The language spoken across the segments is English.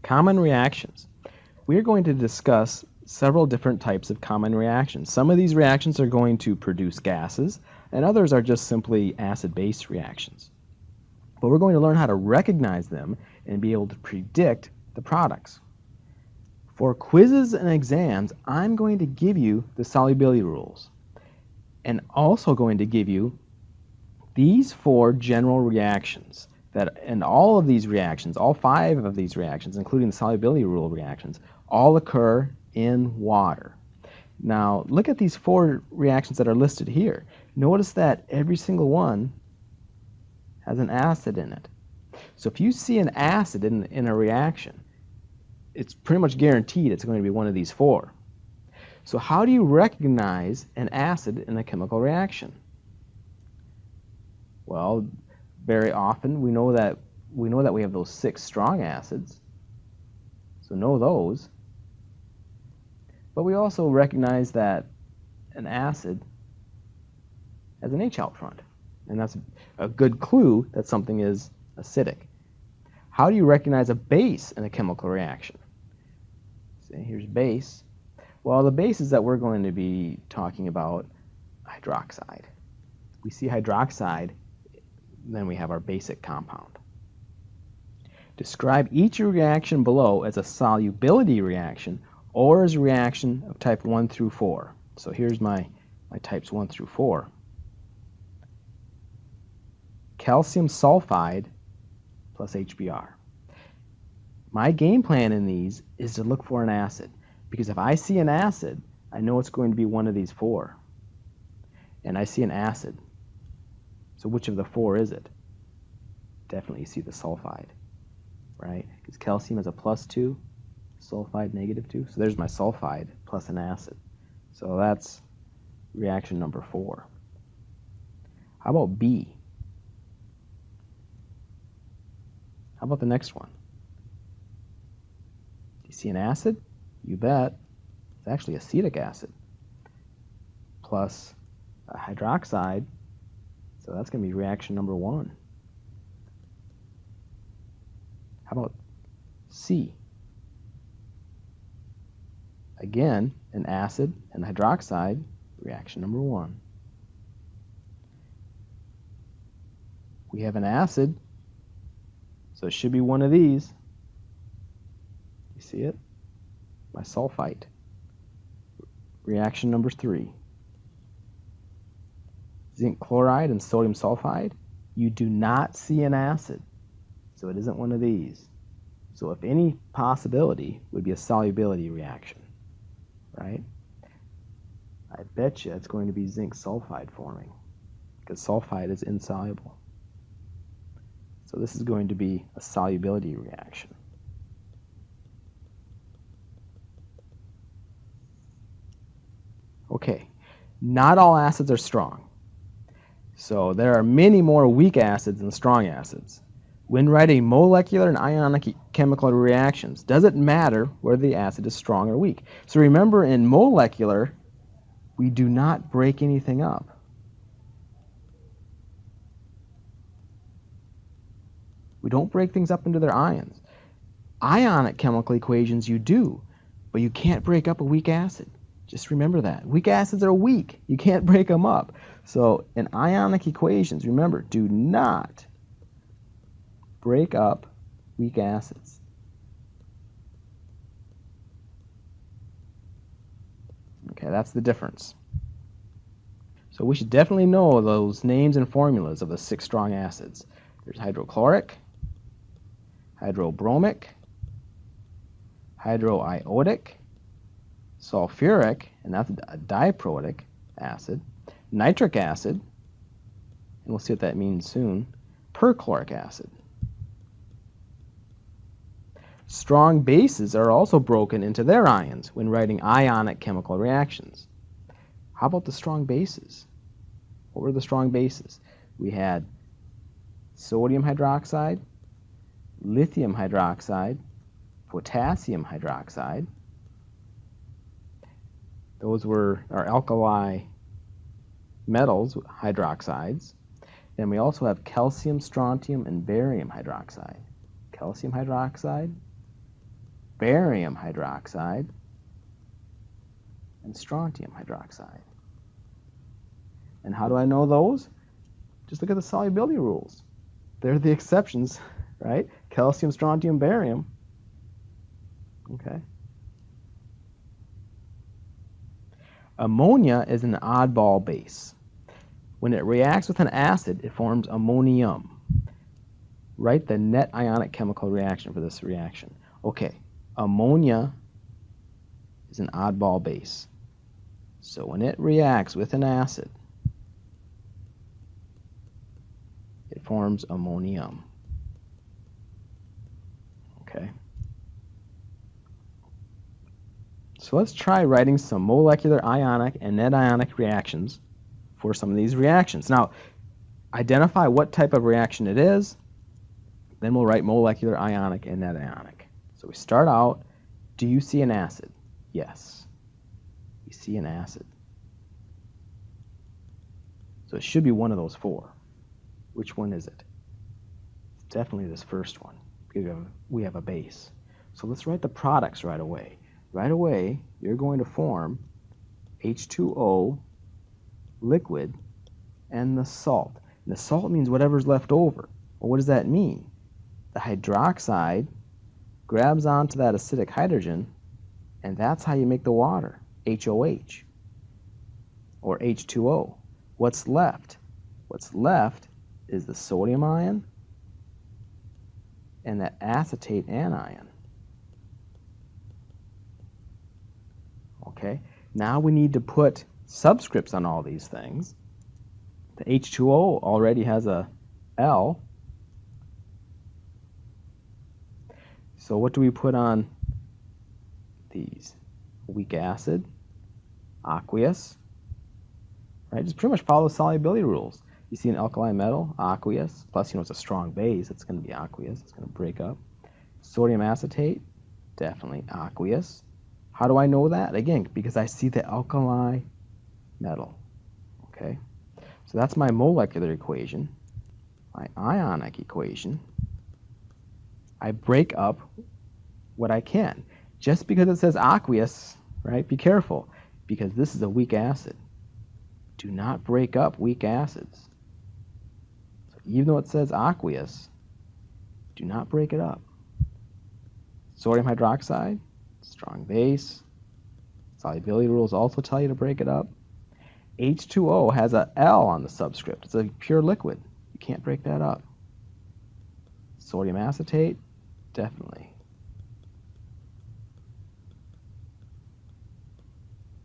Common reactions. We are going to discuss several different types of common reactions. Some of these reactions are going to produce gases, and others are just simply acid-base reactions. But we're going to learn how to recognize them and be able to predict the products. For quizzes and exams, I'm going to give you the solubility rules, and also going to give you these 4 general reactions. And all of these reactions, all 5 of these reactions, including the solubility rule reactions, all occur in water. Now, look at these 4 reactions that are listed here. Notice that every single one has an acid in it. So if you see an acid in a reaction, it's pretty much guaranteed it's going to be one of these 4. So how do you recognize an acid in a chemical reaction? Well, very often we know that we have those 6 strong acids, so know those. But we also recognize that an acid has an H out front, and that's a good clue that something is acidic. How do you recognize a base in a chemical reaction? See, here's base. Well, the bases that we're going to be talking about, hydroxide. We see hydroxide, then we have our basic compound. Describe each reaction below as a solubility reaction or as a reaction of type 1 through 4. So here's my types 1 through 4. Calcium sulfide plus HBr. My game plan in these is to look for an acid, because if I see an acid, I know it's going to be one of these 4. And I see an acid. So which of the 4 is it? Definitely you see the sulfide, right? Because calcium is a +2, sulfide -2. So there's my sulfide plus an acid. So that's reaction number 4. How about B? How about the next one? Do you see an acid? You bet. It's actually acetic acid plus a hydroxide. So that's going to be reaction number 1. How about C? Again, an acid and hydroxide, reaction number 1. We have an acid, so it should be one of these. You see it? My sulfite. Reaction number 3. Zinc chloride and sodium sulfide, you do not see an acid, so it isn't one of these. So if any possibility, would be a solubility reaction, right? I bet you it's going to be zinc sulfide forming, because sulfide is insoluble. So this is going to be a solubility reaction. Okay, not all acids are strong. So there are many more weak acids than strong acids. When writing molecular and ionic chemical reactions, does it matter whether the acid is strong or weak? So remember, in molecular, we do not break anything up. We don't break things up into their ions. Ionic chemical equations you do, but you can't break up a weak acid. Just remember that. Weak acids are weak. You can't break them up. So in ionic equations, remember, do not break up weak acids. Okay, that's the difference. So we should definitely know those names and formulas of the 6 strong acids. There's hydrochloric, hydrobromic, hydroiodic, sulfuric, and that's a diprotic acid, nitric acid, and we'll see what that means soon, perchloric acid. Strong bases are also broken into their ions when writing ionic chemical reactions. How about the strong bases? What were the strong bases? We had sodium hydroxide, lithium hydroxide, potassium hydroxide. Those were our alkali metals, hydroxides. Then we also have calcium, strontium, and barium hydroxide. Calcium hydroxide, barium hydroxide, and strontium hydroxide. And how do I know those? Just look at the solubility rules. They're the exceptions, right? Calcium, strontium, barium. Okay. Ammonia is an oddball base. When it reacts with an acid, it forms ammonium. Write the net ionic chemical reaction for this reaction. Okay, ammonia is an oddball base. So when it reacts with an acid, it forms ammonium. Okay. So let's try writing some molecular ionic and net ionic reactions for some of these reactions. Now, identify what type of reaction it is, then we'll write molecular ionic and net ionic. So we start out, do you see an acid? Yes. We see an acid. So it should be one of those four. Which one is it? It's definitely this first one, because we have a base. So let's write the products right away. Right away, you're going to form H2O, liquid, and the salt. And the salt means whatever's left over. Well, what does that mean? The hydroxide grabs onto that acidic hydrogen, and that's how you make the water, HOH, or H2O. What's left? What's left is the sodium ion and that acetate anion. Okay, now we need to put subscripts on all these things. The H2O already has a L. So what do we put on these? Weak acid, aqueous, right? Just pretty much follow the solubility rules. You see an alkali metal, aqueous, plus it's a strong base, it's going to be aqueous, it's going to break up. Sodium acetate, definitely aqueous. How do I know that? Again, because I see the alkali metal. Okay, so that's my molecular equation. My ionic equation, I break up what I can. Just because it says aqueous, right, be careful, because this is a weak acid. Do not break up weak acids. So even though it says aqueous, do not break it up. Sodium hydroxide, strong base. Solubility rules also tell you to break it up. H2O has a L on the subscript. It's a pure liquid. You can't break that up. Sodium acetate, definitely.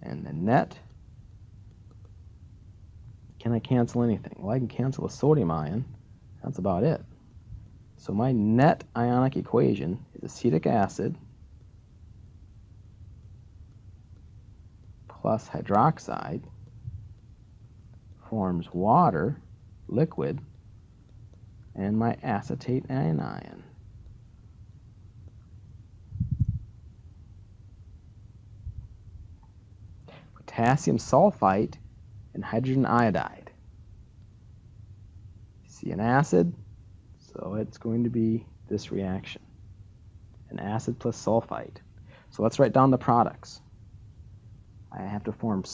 And the net, can I cancel anything? Well, I can cancel a sodium ion. That's about it. So my net ionic equation is acetic acid plus hydroxide forms water, liquid, and my acetate anion. Potassium sulfite and hydrogen iodide. You see an acid, so it's going to be this reaction. An acid plus sulfite. So let's write down the products. I have to form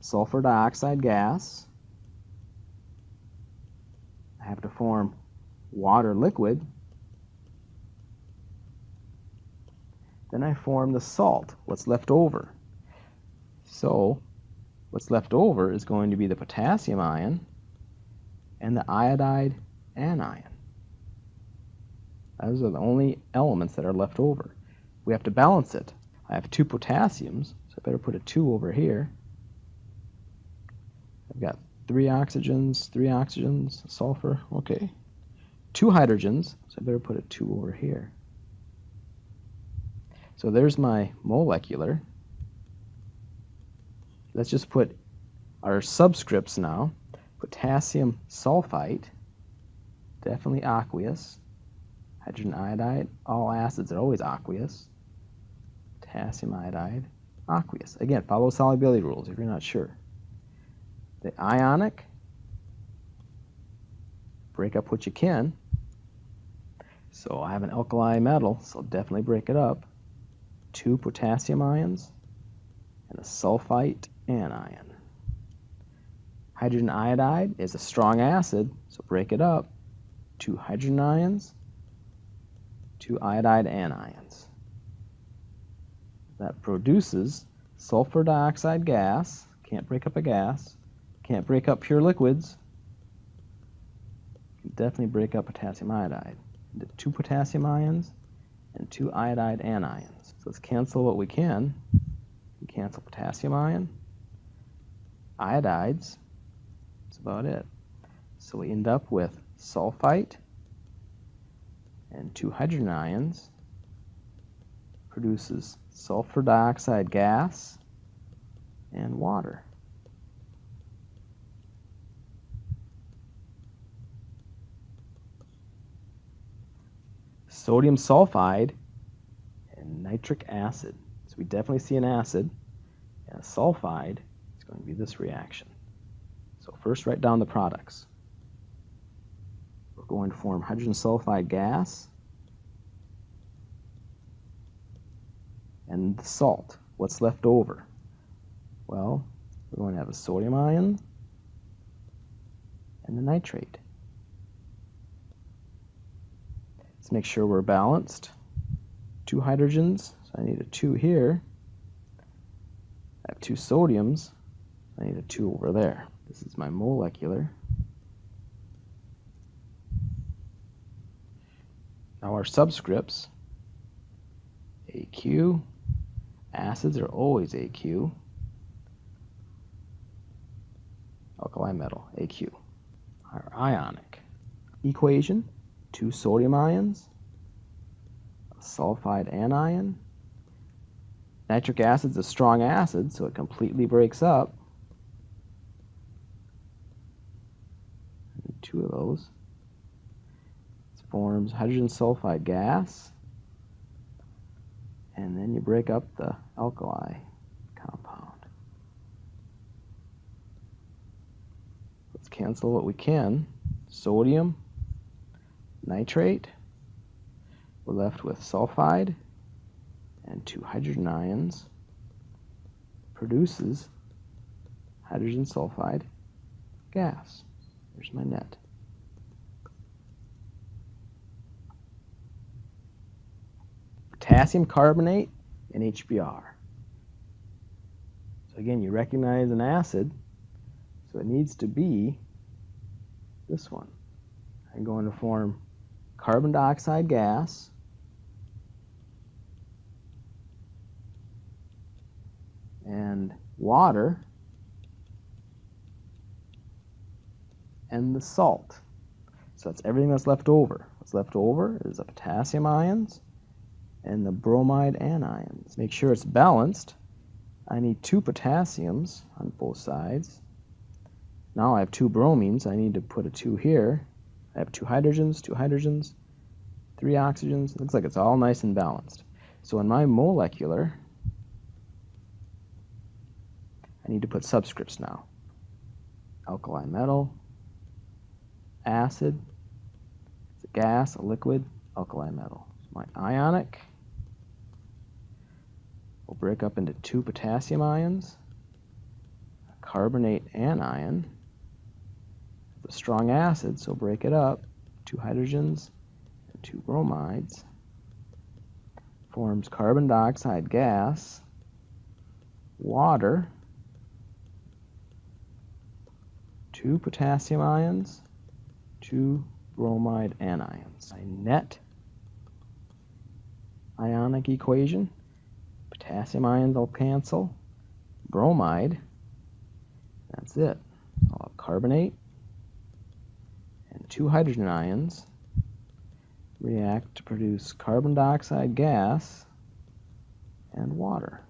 sulfur dioxide gas. I have to form water liquid. Then I form the salt, what's left over. So what's left over is going to be the potassium ion and the iodide anion. Those are the only elements that are left over. We have to balance it. I have two potassiums, so I better put a 2 over here. I've got three oxygens, sulfur, okay. 2 hydrogens, so I better put a 2 over here. So there's my molecular. Let's just put our subscripts now. Potassium sulfite, definitely aqueous. Hydrogen iodide, all acids are always aqueous. Potassium iodide, aqueous. Again, follow solubility rules if you're not sure. The ionic, break up what you can. So I have an alkali metal, so definitely break it up. 2 potassium ions and a sulfite anion. Hydrogen iodide is a strong acid, so break it up. 2 hydrogen ions, 2 iodide anions. That produces sulfur dioxide gas. Can't break up a gas. Can't break up pure liquids. Can definitely break up potassium iodide into 2 potassium ions and 2 iodide anions. So let's cancel what we can. We cancel potassium ion, iodides. That's about it. So we end up with sulfite and 2 hydrogen ions produces sulfur dioxide gas and water. Sodium sulfide and nitric acid. So we definitely see an acid, and a sulfide is going to be this reaction. So first write down the products. We're going to form hydrogen sulfide gas and the salt. What's left over? Well, we're going to have a sodium ion and a nitrate. Let's make sure we're balanced. 2 hydrogens, so I need a 2 here. I have 2 sodiums, I need a 2 over there. This is my molecular. Now our subscripts, AQ, acids are always AQ, alkali metal, AQ. Our ionic equation, 2 sodium ions, a sulfide anion. Nitric acid is a strong acid, so it completely breaks up. I need 2 of those. It forms hydrogen sulfide gas, and then you break up the alkali compound. Let's cancel what we can. Sodium, nitrate. We're left with sulfide and 2 hydrogen ions produces hydrogen sulfide gas. There's my net. Potassium carbonate and HBr. So again, you recognize an acid, so it needs to be this one. I'm going to form carbon dioxide gas and water and the salt. So that's everything that's left over. What's left over is the potassium ions and the bromide anions. Make sure it's balanced. I need 2 potassiums on both sides. Now I have 2 bromines. I need to put a 2 here. I have 2 hydrogens, 3 oxygens. It looks like it's all nice and balanced. So in my molecular, I need to put subscripts now. Alkali metal, acid, it's a gas, a liquid, alkali metal. So my ionic will break up into 2 potassium ions, a carbonate anion. It's a strong acid, so break it up. 2 hydrogens and 2 bromides. Forms carbon dioxide gas, water, 2 potassium ions, 2 bromide anions. My net ionic equation, potassium ions will cancel, bromide, that's it. I'll have carbonate and 2 hydrogen ions react to produce carbon dioxide gas and water.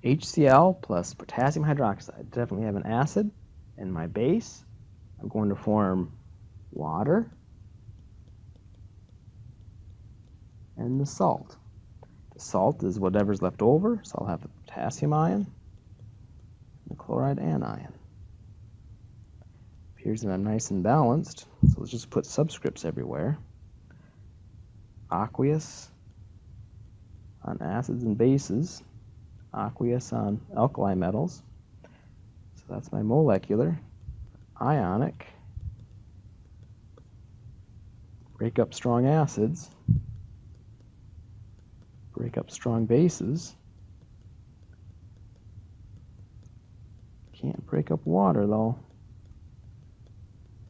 HCl plus potassium hydroxide. Definitely have an acid. And my base, I'm going to form water and the salt. The salt is whatever's left over, so I'll have the potassium ion and the chloride anion. Appears that I'm nice and balanced, so let's just put subscripts everywhere. aqueous on acids and bases, aqueous on alkali metals. So that's my molecular. Ionic, break up strong acids, break up strong bases. Can't break up water though.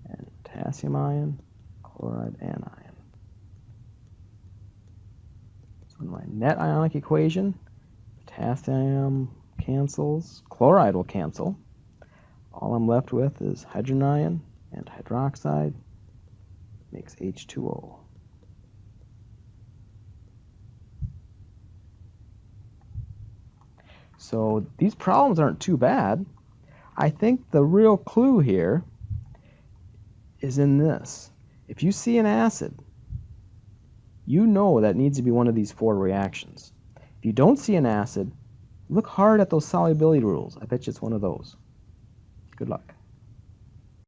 And potassium ion, chloride anion. So in my net ionic equation, potassium cancels, chloride will cancel. All I'm left with is hydrogen ion and hydroxide makes H2O. So these problems aren't too bad. I think the real clue here is in this. If you see an acid, you know that needs to be one of these 4 reactions. If you don't see an acid, look hard at those solubility rules. I bet you it's one of those. Good luck.